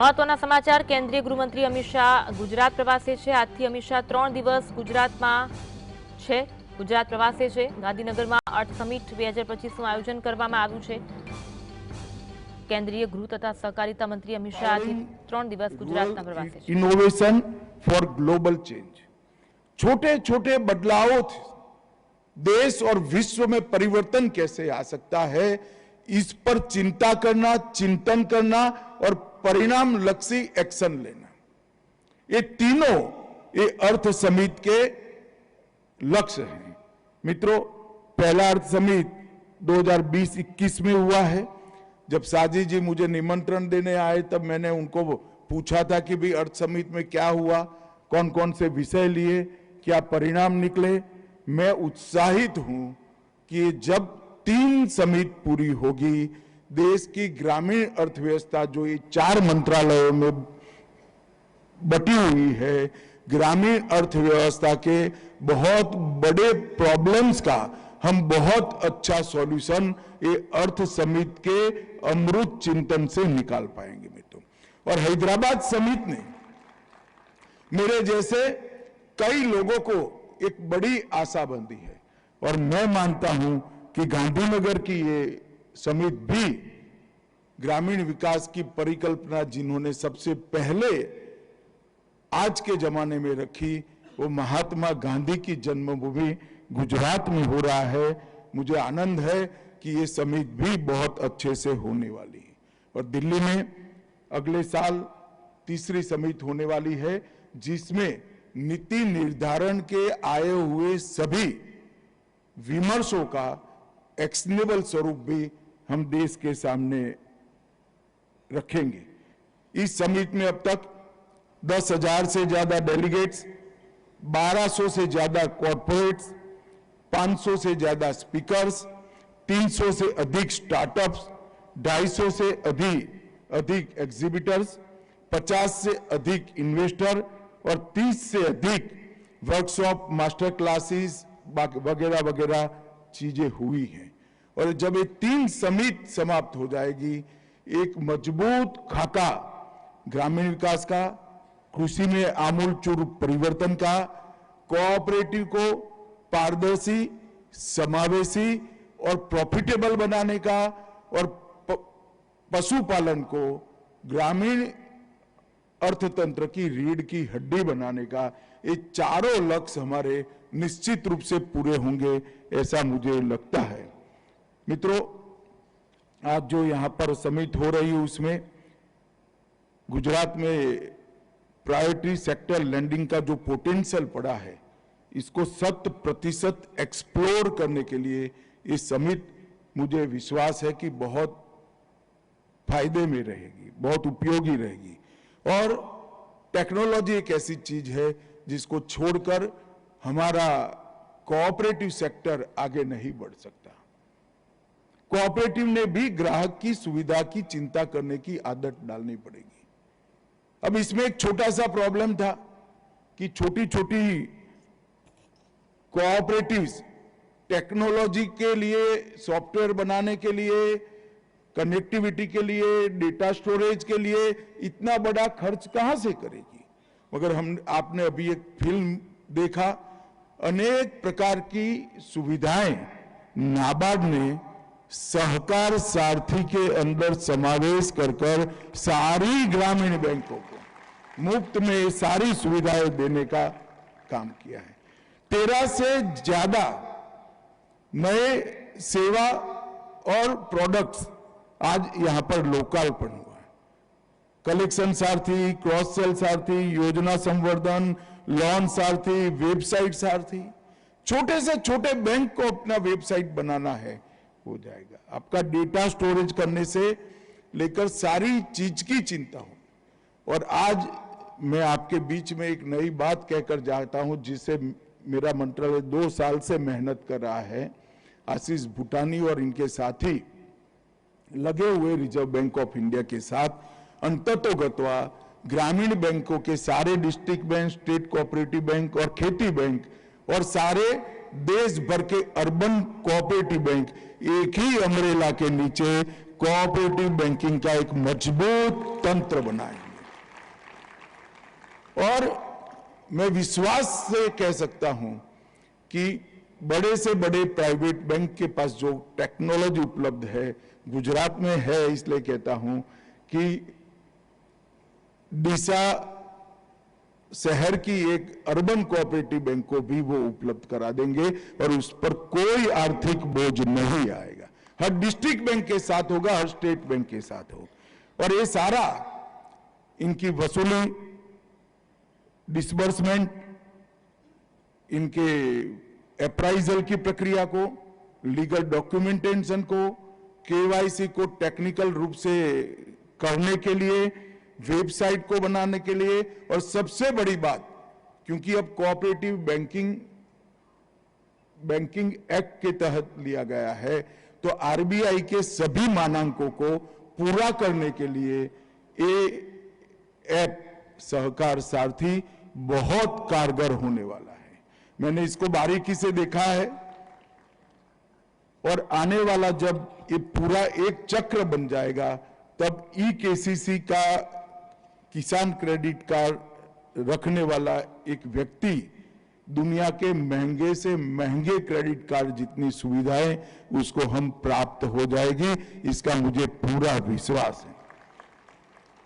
મહત્વના સમાચાર કેન્દ્રીય ગૃહમંત્રી અમિત શાહ ગુજરાત પ્રવાસે છે। આજથી અમિત શાહ 3 દિવસ ગુજરાતમાં છે। ગુજરાત પ્રવાસે છે। ગાંધીનગરમાં અર્થ સમિટ 2025નું આયોજન કરવામાં આવ્યું છે। કેન્દ્રીય ગૃહ તથા સહકારિતા મંત્રી અમિત શાહ આજથી 3 દિવસ ગુજરાતના પ્રવાસે છે। Innovation for global change. छोटे छोटे बदलावों से देश और विश्व में परिवर्तन कैसे आ सकता है, इस पर चिंता करना, चिंतन करना और परिणाम लक्षी एक्शन लेना, ये तीनों ये अर्थ समिट के लक्ष्य हैं। मित्रों, पहला अर्थ समिट 2020-21 में हुआ है। जब साजी जी मुझे निमंत्रण देने आए तब मैंने उनको पूछा था कि भाई अर्थ समिट में क्या हुआ, कौन कौन से विषय लिए, क्या परिणाम निकले। मैं उत्साहित हूं कि जब 3 समिट पूरी होगी, देश की ग्रामीण अर्थव्यवस्था जो ये 4 मंत्रालयों में बटी हुई है, ग्रामीण अर्थव्यवस्था के बहुत बड़े प्रॉब्लम्स का हम बहुत अच्छा सॉल्यूशन ये अर्थ समिट के अमृत चिंतन से निकाल पाएंगे मित्रों। और हैदराबाद समिट ने मेरे जैसे कई लोगों को एक बड़ी आशा बंधी है और मैं मानता हूं कि गांधीनगर की ये समिट भी ग्रामीण विकास की परिकल्पना जिन्होंने सबसे पहले आज के जमाने में रखी, वो महात्मा गांधी की जन्मभूमि गुजरात में हो रहा है। मुझे आनंद है कि ये समिट भी बहुत अच्छे से होने वाली है। और दिल्ली में अगले साल तीसरी समिट होने वाली है, जिसमें नीति निर्धारण के आए हुए सभी विमर्शों का एक्शनेबल स्वरूप भी हम देश के सामने रखेंगे। इस समिट में अब तक 10,000 से ज्यादा डेलीगेट्स, 1200 से ज्यादा कॉर्पोरेट्स, 500 से ज्यादा स्पीकर्स, 300 से अधिक स्टार्टअप्स, 250 से अधिक एग्जीबिटर्स, 50 से अधिक इन्वेस्टर और 30 से अधिक वर्कशॉप, मास्टर क्लासेस वगैरह वगैरह चीजें हुई हैं। और जब ये 3 समिट समाप्त हो जाएगी, एक मजबूत खाका ग्रामीण विकास का, कृषि में आमूलचूल परिवर्तन का, कोऑपरेटिव को पारदर्शी, समावेशी और प्रॉफिटेबल बनाने का, और पशुपालन को ग्रामीण अर्थतंत्र की रीढ़ की हड्डी बनाने का, ये चारों लक्ष्य हमारे निश्चित रूप से पूरे होंगे, ऐसा मुझे लगता है। मित्रों, आज जो यहां पर समिट हो रही है उसमें गुजरात में प्रायोरिटी सेक्टर लैंडिंग का जो पोटेंशियल पड़ा है, इसको 100% एक्सप्लोर करने के लिए ये समिट मुझे विश्वास है कि बहुत फायदे में रहेगी, बहुत उपयोगी रहेगी। और टेक्नोलॉजी एक ऐसी चीज है जिसको छोड़कर हमारा कोऑपरेटिव सेक्टर आगे नहीं बढ़ सकता। कोऑपरेटिव ने भी ग्राहक की सुविधा की चिंता करने की आदत डालनी पड़ेगी। अब इसमें एक छोटा सा प्रॉब्लम था कि छोटी छोटी कोऑपरेटिव्स टेक्नोलॉजी के लिए, सॉफ्टवेयर बनाने के लिए, कनेक्टिविटी के लिए, डेटा स्टोरेज के लिए इतना बड़ा खर्च कहां से करेगी। मगर आपने अभी एक फिल्म देखा, अनेक प्रकार की सुविधाएं नाबार्ड ने सहकार सारथी के अंदर समावेश कर सारी ग्रामीण बैंकों को मुफ्त में सारी सुविधाएं देने का काम किया है। 13 से ज्यादा नए सेवा और प्रोडक्ट्स आज यहां पर लोकार्पण हुआ है। कलेक्शन सारथी, क्रॉस सेल सारथी, योजना संवर्धन, लोन सारथी, वेबसाइट सारथी, छोटे से छोटे बैंक को अपना वेबसाइट बनाना है, हो जाएगा। आपका डेटा स्टोरेज करने से लेकर सारी चीज की चिंता हो। और आज मैं आपके बीच में एक नई बात कहकर जाता हूं, जिसे मेरा मंत्रालय 2 साल से मेहनत कर रहा है। आशीष भूटानी और इनके साथी लगे हुए रिजर्व बैंक ऑफ इंडिया के साथ अंततोगत्वा ग्रामीण बैंकों के सारे district bank, state cooperative bank और खेती बैंक और सारे देश भर के अर्बन कोऑपरेटिव बैंक एक ही अम्ब्रेला के नीचे कोऑपरेटिव बैंकिंग का एक मजबूत तंत्र बनाएंगे। और मैं विश्वास से कह सकता हूं कि बड़े से बड़े प्राइवेट बैंक के पास जो टेक्नोलॉजी उपलब्ध है गुजरात में है, इसलिए कहता हूं कि डीसा शहर की एक अर्बन कोऑपरेटिव बैंक को भी वो उपलब्ध करा देंगे और उस पर कोई आर्थिक बोझ नहीं आएगा। हर डिस्ट्रिक्ट बैंक के साथ होगा, हर स्टेट बैंक के साथ होगा। और ये सारा इनकी वसूली, डिसबर्समेंट, इनके अप्राइजल की प्रक्रिया को, लीगल डॉक्यूमेंटेशन को, केवाईसी को टेक्निकल रूप से करने के लिए, वेबसाइट को बनाने के लिए, और सबसे बड़ी बात, क्योंकि अब कोऑपरेटिव बैंकिंग एक्ट के तहत लिया गया है, तो आरबीआई के सभी मानकों को पूरा करने के लिए ये ऐप सहकार सारथी बहुत कारगर होने वाला है। मैंने इसको बारीकी से देखा है और आने वाला जब ये पूरा एक चक्र बन जाएगा तब ई-केसीसी का किसान क्रेडिट कार्ड रखने वाला एक व्यक्ति दुनिया के महंगे से महंगे क्रेडिट कार्ड जितनी सुविधाएं उसको हम प्राप्त हो जाएगी, इसका मुझे पूरा विश्वास है।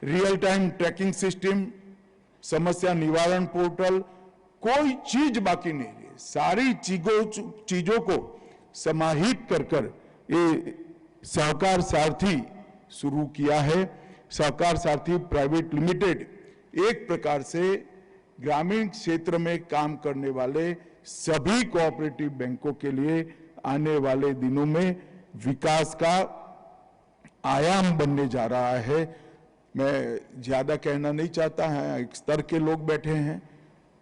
रियल टाइम ट्रैकिंग सिस्टम, समस्या निवारण पोर्टल, कोई चीज बाकी नहीं है। सारी चीजों को समाहित कर ये सहकार सारथी शुरू किया है। सहकार सारथी प्राइवेट लिमिटेड एक प्रकार से ग्रामीण क्षेत्र में काम करने वाले सभी कोऑपरेटिव बैंकों के लिए आने वाले दिनों में विकास का आयाम बनने जा रहा है। मैं ज्यादा कहना नहीं चाहता है, एक स्तर के लोग बैठे हैं,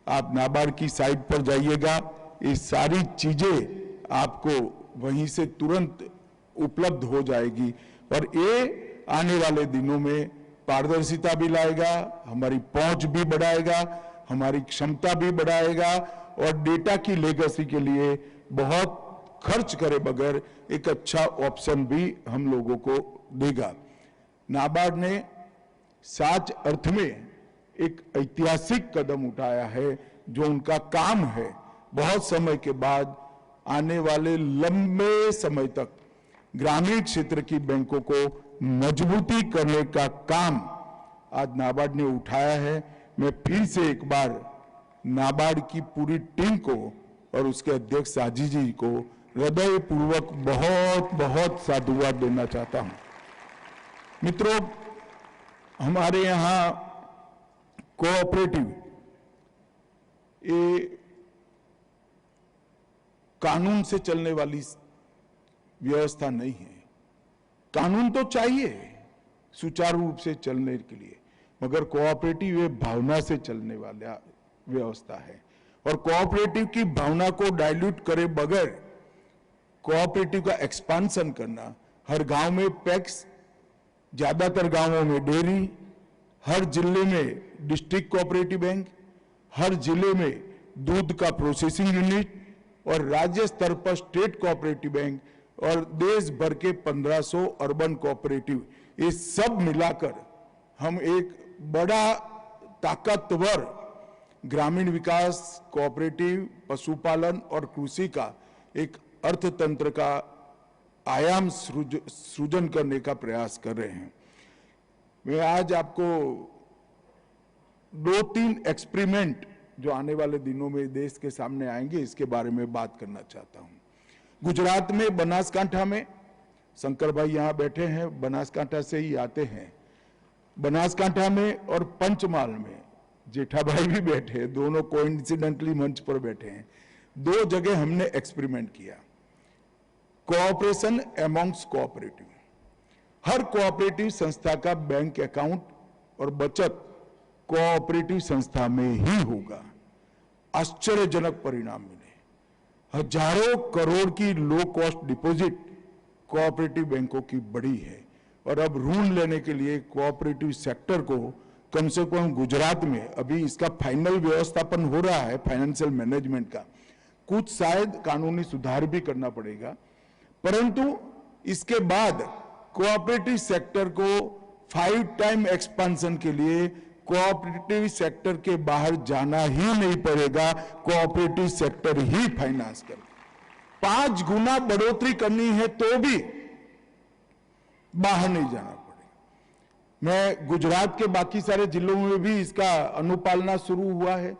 आप नाबार्ड की साइट पर जाइएगा, ये सारी चीजें आपको वहीं से तुरंत उपलब्ध हो जाएगी और ये आने वाले दिनों में पारदर्शिता भी लाएगा, हमारी पहुंच भी बढ़ाएगा, हमारी क्षमता भी बढ़ाएगा और डेटा की लेगेसी के लिए बहुत खर्च करे बगैर एक अच्छा ऑप्शन भी हम लोगों को देगा। नाबार्ड ने सच अर्थ में एक ऐतिहासिक कदम उठाया है, जो उनका काम है बहुत समय के बाद आने वाले लंबे समय तक ग्रामीण क्षेत्र की बैंकों को मजबूती करने का काम आज नाबार्ड ने उठाया है। मैं फिर से एक बार नाबार्ड की पूरी टीम को और उसके अध्यक्ष साजी जी को हृदयपूर्वक बहुत बहुत साधुवाद देना चाहता हूं। मित्रों, हमारे यहां कोऑपरेटिव ये कानून से चलने वाली व्यवस्था नहीं है। कानून तो चाहिए सुचारू रूप से चलने के लिए, मगर कोऑपरेटिव ये भावना से चलने वाला व्यवस्था है और कोऑपरेटिव की भावना को डाइल्यूट करे बगैर कोऑपरेटिव का एक्सपांशन करना, हर गांव में पैक्स, ज्यादातर गांवों में डेयरी, हर जिले में डिस्ट्रिक्ट कोऑपरेटिव बैंक, हर जिले में दूध का प्रोसेसिंग यूनिट और राज्य स्तर पर स्टेट कोऑपरेटिव बैंक और देश भर के 1500 अर्बन कोऑपरेटिव, ये सब मिलाकर हम एक बड़ा ताकतवर ग्रामीण विकास, कोऑपरेटिव, पशुपालन और कृषि का एक अर्थतंत्र का आयाम सृजन करने का प्रयास कर रहे हैं। मैं आज आपको 2-3 एक्सपेरिमेंट जो आने वाले दिनों में देश के सामने आएंगे इसके बारे में बात करना चाहता हूं। गुजरात में बनासकांठा में, शंकर भाई यहां बैठे हैं, बनासकांठा से ही आते हैं, बनासकांठा में और पंचमहाल में जेठा भाई भी बैठे हैं, दोनों कोइंसिडेंटली मंच पर बैठे हैं। 2 जगह हमने एक्सपेरिमेंट किया। कोऑपरेशन अमॉन्ग्स कोऑपरेटिव, हर कोऑपरेटिव संस्था का बैंक अकाउंट और बचत कोऑपरेटिव संस्था में ही होगा। आश्चर्यजनक परिणाम मिले। हजारों करोड़ की लो कॉस्ट डिपॉजिट कोऑपरेटिव बैंकों की बढ़ी है और अब ऋण लेने के लिए कोऑपरेटिव सेक्टर को कम से कम गुजरात में अभी इसका फाइनल व्यवस्थापन हो रहा है, फाइनेंशियल मैनेजमेंट का, कुछ शायद कानूनी सुधार भी करना पड़ेगा, परंतु इसके बाद कोऑपरेटिव सेक्टर को 5 टाइम एक्सपेंशन के लिए कोऑपरेटिव सेक्टर के बाहर जाना ही नहीं पड़ेगा, कोऑपरेटिव सेक्टर ही फाइनेंस करे। 5 गुना बढ़ोतरी करनी है तो भी बाहर नहीं जाना पड़ेगा। मैं गुजरात के बाकी सारे जिलों में भी इसका अनुपालना शुरू हुआ है।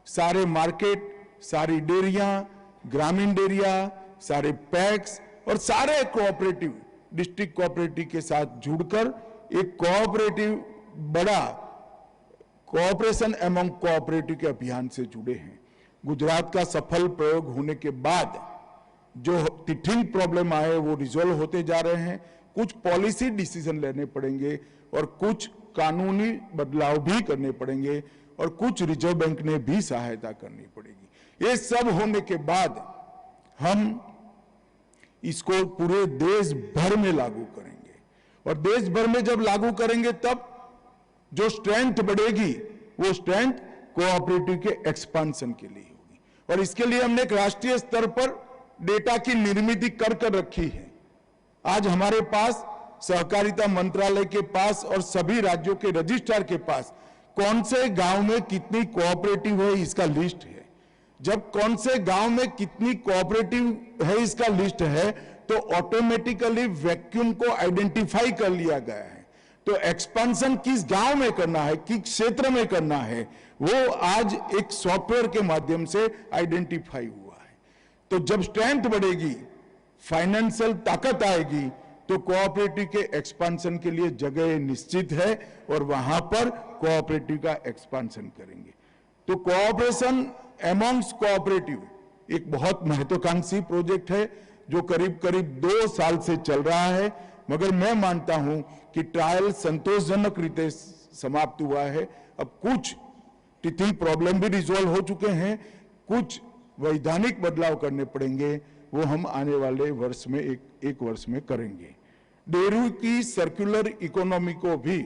सारे मार्केट, सारी डेयरियां, ग्रामीण डेयरिया, सारे पैक्स और सारे कोऑपरेटिव, डिस्ट्रिक्ट कोऑपरेटिव के साथ जुड़कर एक कोऑपरेटिव बड़ा कोऑपरेशन एमंग कोऑपरेटिव के अभियान से जुड़े हैं। गुजरात का सफल प्रयोग होने के बाद जो टिथिंग प्रॉब्लम आए वो रिजॉल्व होते जा रहे हैं। कुछ पॉलिसी डिसीजन लेने पड़ेंगे और कुछ कानूनी बदलाव भी करने पड़ेंगे और कुछ रिजर्व बैंक ने भी सहायता करनी पड़ेगी। ये सब होने के बाद हम इसको पूरे देश भर में लागू करेंगे और देश भर में जब लागू करेंगे तब जो स्ट्रेंथ बढ़ेगी वो स्ट्रेंथ कोऑपरेटिव के एक्सपांशन के लिए होगी। और इसके लिए हमने एक राष्ट्रीय स्तर पर डेटा की निर्मित कर रखी है। आज हमारे पास सहकारिता मंत्रालय के पास और सभी राज्यों के रजिस्ट्रार के पास कौन से गांव में कितनी कोऑपरेटिव है इसका लिस्ट है। जब कौन से गांव में कितनी कोऑपरेटिव है इसका लिस्ट है तो ऑटोमेटिकली वैक्यूम को आइडेंटिफाई कर लिया गया है। तो एक्सपेंशन किस गांव में करना है, किस क्षेत्र में करना है, वो आज एक सॉफ्टवेयर के माध्यम से आइडेंटिफाई हुआ है। तो जब स्ट्रेंथ बढ़ेगी, फाइनेंशियल ताकत आएगी तो कोऑपरेटिव के एक्सपेंशन के लिए जगह निश्चित है और वहां पर कोऑपरेटिव का एक्सपेंशन करेंगे। तो कोऑपरेशन एमंग्स कोऑपरेटिव एक बहुत महत्वाकांक्षी प्रोजेक्ट है जो करीब करीब 2 साल से चल रहा है, मगर मैं मानता हूं कि ट्रायल संतोषजनक रीते समाप्त हुआ है। अब कुछ टिथिंग प्रॉब्लम भी रिजॉल्व हो चुके हैं, कुछ वैधानिक बदलाव करने पड़ेंगे, वो हम आने वाले वर्ष में एक वर्ष में करेंगे। डेयरी की सर्कुलर इकोनॉमी को भी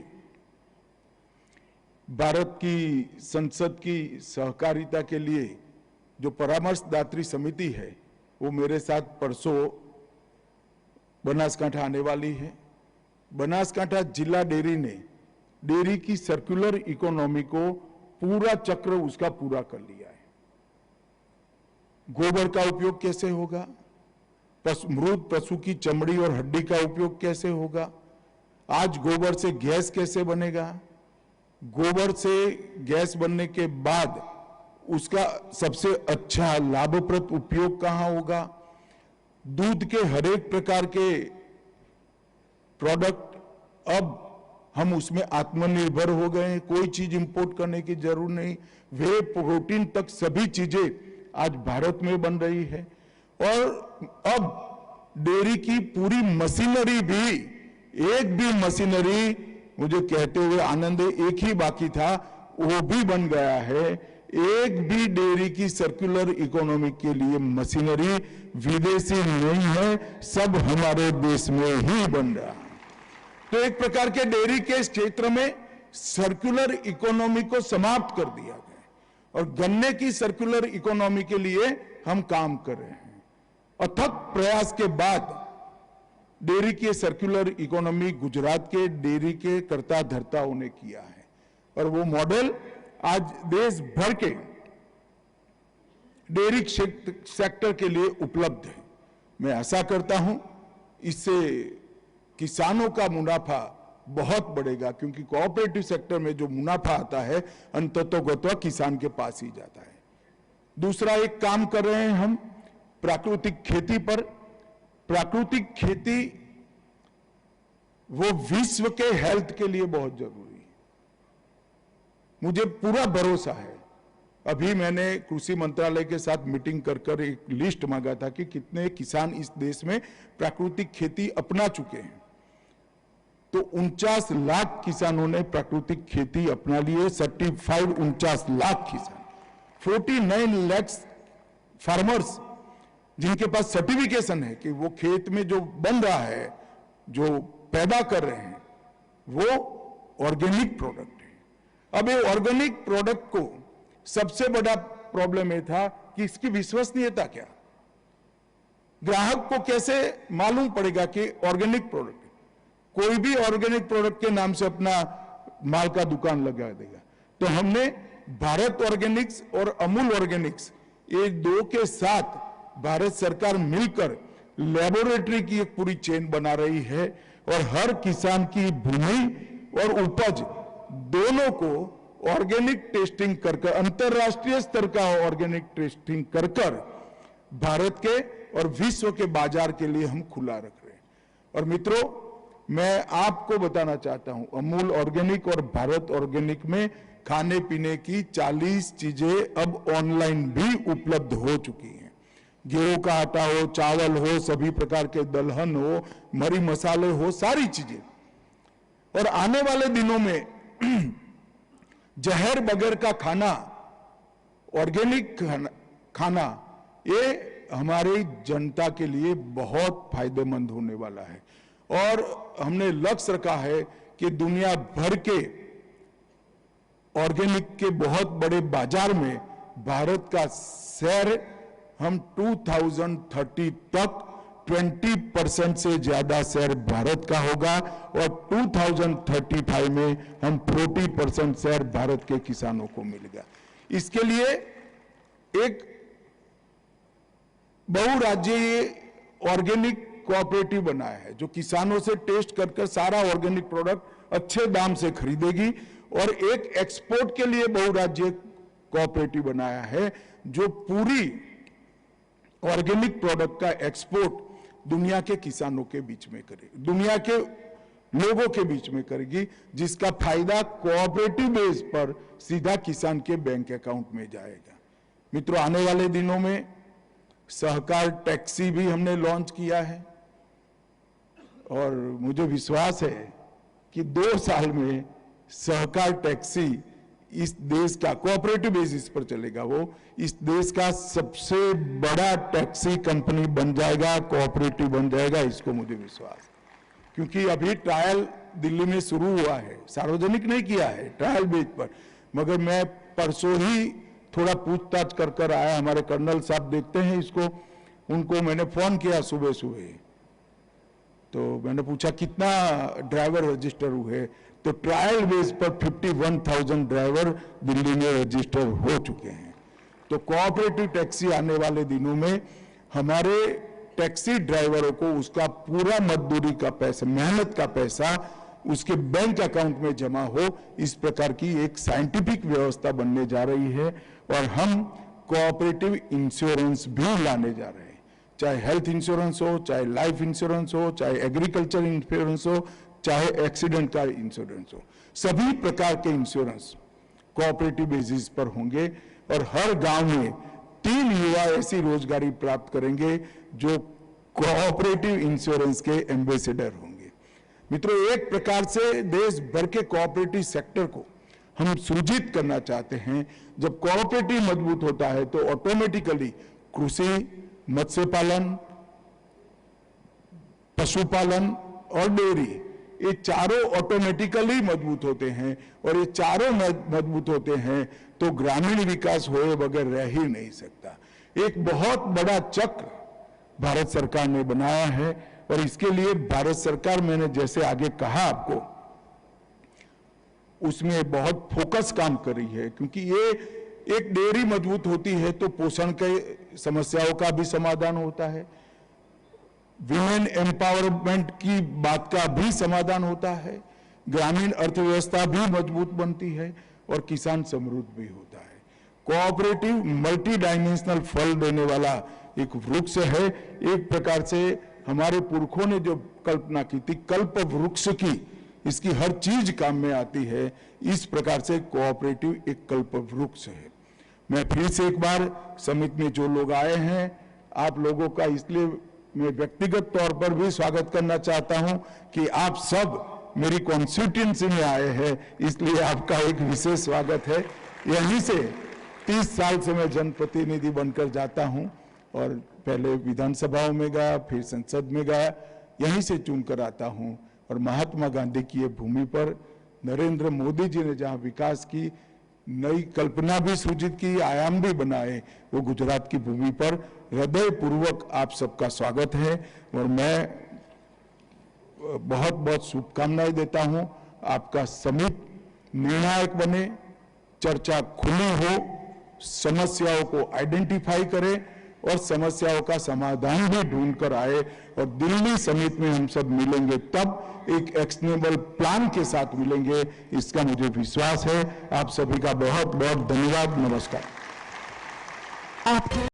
भारत की संसद की सहकारिता के लिए जो परामर्शदात्री समिति है वो मेरे साथ परसों बनासकांठा आने वाली है। बनासकांठा जिला डेयरी ने डेयरी की सर्कुलर इकोनॉमी को पूरा चक्र उसका पूरा कर लिया है। गोबर का उपयोग कैसे होगा, मृत पशु की चमड़ी और हड्डी का उपयोग कैसे होगा, आज गोबर से गैस कैसे बनेगा, गोबर से गैस बनने के बाद उसका सबसे अच्छा लाभप्रद उपयोग कहां होगा, दूध के हर एक प्रकार के प्रोडक्ट अब हम उसमें आत्मनिर्भर हो गए हैं, कोई चीज इंपोर्ट करने की जरूरत नहीं, वे प्रोटीन तक सभी चीजें आज भारत में बन रही है। और अब डेयरी की पूरी मशीनरी भी, एक भी मशीनरी, मुझे कहते हुए आनंद है, एक ही बाकी था वो भी बन गया है। एक भी डेयरी की सर्कुलर इकोनॉमी के लिए मशीनरी विदेशी नहीं है, सब हमारे देश में ही बन रहा है। तो एक प्रकार के डेयरी के क्षेत्र में सर्कुलर इकोनॉमी को समाप्त कर दिया गया और गन्ने की सर्कुलर इकोनॉमी के लिए हम काम कर रहे हैं। अथक प्रयास के बाद डेयरी की सर्कुलर इकोनॉमी गुजरात के डेयरी के कर्ता धर्ताओं ने किया है और वो मॉडल आज देश भर के डेयरी सेक्टर के लिए उपलब्ध है। मैं आशा करता हूं इससे किसानों का मुनाफा बहुत बढ़ेगा, क्योंकि कोऑपरेटिव सेक्टर में जो मुनाफा आता है अंततोगत्वा किसान के पास ही जाता है। दूसरा एक काम कर रहे हैं हम प्राकृतिक खेती पर। प्राकृतिक खेती वो विश्व के हेल्थ के लिए बहुत जरूरी है। मुझे पूरा भरोसा है, अभी मैंने कृषि मंत्रालय के साथ मीटिंग कर एक लिस्ट मांगा था कि कितने किसान इस देश में प्राकृतिक खेती अपना चुके हैं। तो 49 लाख किसानों ने प्राकृतिक खेती अपना लिए, सर्टिफाइड 49 लाख किसान, 49 लाख फार्मर्स जिनके पास सर्टिफिकेशन है कि वो खेत में जो बन रहा है, जो पैदा कर रहे हैं, वो ऑर्गेनिक प्रोडक्ट है। अब ये ऑर्गेनिक प्रोडक्ट को सबसे बड़ा प्रॉब्लम ये था कि इसकी विश्वसनीयता क्या, ग्राहक को कैसे मालूम पड़ेगा कि ऑर्गेनिक प्रोडक्ट है। कोई भी ऑर्गेनिक प्रोडक्ट के नाम से अपना माल का दुकान लगा देगा। तो हमने भारत ऑर्गेनिक्स और अमूल ऑर्गेनिक्स, ये दो के साथ भारत सरकार मिलकर लेबोरेटरी की एक पूरी चेन बना रही है और हर किसान की भूमि और उपज दोनों को ऑर्गेनिक टेस्टिंग कर अंतरराष्ट्रीय स्तर का ऑर्गेनिक टेस्टिंग कर भारत के और विश्व के बाजार के लिए हम खुला रख रहे हैं। और मित्रों, मैं आपको बताना चाहता हूं, अमूल ऑर्गेनिक और भारत ऑर्गेनिक में खाने पीने की 40 चीजें अब ऑनलाइन भी उपलब्ध हो चुकी हैं। गेहूं का आटा हो, चावल हो, सभी प्रकार के दलहन हो, मरी मसाले हो, सारी चीजें। और आने वाले दिनों में जहर बगैर का खाना, ऑर्गेनिक खाना, ये हमारी जनता के लिए बहुत फायदेमंद होने वाला है। और हमने लक्ष्य रखा है कि दुनिया भर के ऑर्गेनिक के बहुत बड़े बाजार में भारत का शेयर हम 2030 तक 20% से ज्यादा शेयर भारत का होगा और 2035 में हम 40% शेयर भारत के किसानों को मिलेगा। इसके लिए एक बहुराज्यीय ऑर्गेनिक कोऑपरेटिव बनाया है जो किसानों से टेस्ट कर सारा ऑर्गेनिक प्रोडक्ट अच्छे दाम से खरीदेगी, और एक एक्सपोर्ट के लिए बहुराज्यीय कोऑपरेटिव बनाया है जो पूरी ऑर्गेनिक प्रोडक्ट का एक्सपोर्ट दुनिया के किसानों के बीच में करेगी, दुनिया के लोगों के बीच में करेगी, जिसका फायदा कोऑपरेटिव बेस पर सीधा किसान के बैंक अकाउंट में जाएगा। मित्रों, आने वाले दिनों में सहकार टैक्सी भी हमने लॉन्च किया है और मुझे विश्वास है कि 2 साल में सहकार टैक्सी इस देश का कोऑपरेटिव बेसिस पर चलेगा, वो इस देश का सबसे बड़ा टैक्सी कंपनी बन जाएगा, कोऑपरेटिव बन जाएगा, इसको मुझे विश्वास है। क्योंकि अभी ट्रायल दिल्ली में शुरू हुआ है, सार्वजनिक नहीं किया है, ट्रायल बेस पर, मगर मैं परसों ही थोड़ा पूछताछ कर आया, हमारे कर्नल साहब देखते हैं इसको, उनको मैंने फोन किया सुबह सुबह, तो मैंने पूछा कितना ड्राइवर रजिस्टर हुए, तो ट्रायल बेस पर 51,000 ड्राइवर दिल्ली में रजिस्टर हो चुके हैं। तो कोऑपरेटिव टैक्सी आने वाले दिनों में हमारे टैक्सी ड्राइवरों को उसका पूरा मजदूरी का पैसा, मेहनत का पैसा उसके बैंक अकाउंट में जमा हो, इस प्रकार की एक साइंटिफिक व्यवस्था बनने जा रही है। और हम कोऑपरेटिव इंश्योरेंस भी लाने जा रहे हैं, चाहे हेल्थ इंश्योरेंस हो, चाहे लाइफ इंश्योरेंस हो, चाहे एग्रीकल्चर इंश्योरेंस हो, चाहे एक्सीडेंट का इंश्योरेंस हो, सभी प्रकार के इंश्योरेंस कोऑपरेटिव बेसिस पर होंगे। और हर गांव में 3 युवा ऐसी रोजगारी प्राप्त करेंगे जो कोऑपरेटिव इंश्योरेंस के एम्बेसडर होंगे। मित्रों, एक प्रकार से देश भर के कोऑपरेटिव सेक्टर को हम सुजित करना चाहते हैं। जब कोऑपरेटिव मजबूत होता है तो ऑटोमेटिकली कृषि, मत्स्य पालन, पशुपालन और डेयरी, ये चारों ऑटोमेटिकली मजबूत होते हैं, और ये चारों मजबूत होते हैं तो ग्रामीण विकास होए बगैर रह ही नहीं सकता। एक बहुत बड़ा चक्र भारत सरकार ने बनाया है, और इसके लिए भारत सरकार, मैंने जैसे आगे कहा आपको, उसमें बहुत फोकस काम कर रही है। क्योंकि ये एक डेयरी मजबूत होती है तो पोषण के समस्याओं का भी समाधान होता है, विमेन एम्पावरमेंट की बात का भी समाधान होता है, ग्रामीण अर्थव्यवस्था भी मजबूत बनती है और किसान समृद्ध भी होता है। कोऑपरेटिव मल्टी डायमेंशनल फल देने वाला एक वृक्ष है। एक प्रकार से हमारे पुरखों ने जो कल्पना की थी कल्प वृक्ष की, इसकी हर चीज काम में आती है, इस प्रकार से कोऑपरेटिव एक कल्प वृक्ष है। मैं फिर से एक बार समिति में जो लोग आए हैं, आप लोगों का इसलिए मैं व्यक्तिगत तौर पर भी स्वागत करना चाहता हूं कि आप सब मेरी कॉन्स्टिट्यूएंसी में आए हैं, इसलिए आपका एक विशेष स्वागत है। यहीं से 30 साल से मैं जनप्रतिनिधि बनकर जाता हूं, और पहले विधानसभाओं में गया, फिर संसद में गया, यहीं से चुनकर आता हूं। और महात्मा गांधी की ये भूमि पर नरेंद्र मोदी जी ने जहां विकास की नई कल्पना भी सृजित की, आयाम भी बनाए, वो गुजरात की भूमि पर हृदय पूर्वक आप सबका स्वागत है। और मैं बहुत बहुत शुभकामनाएं देता हूं। आपका समिति निर्णायक बने, चर्चा खुली हो, समस्याओं को आइडेंटिफाई करे और समस्याओं का समाधान भी ढूंढ कर आए। और दिल्ली समिट में हम सब मिलेंगे तब एक एक्शनेबल प्लान के साथ मिलेंगे, इसका मुझे विश्वास है। आप सभी का बहुत बहुत धन्यवाद। नमस्कार।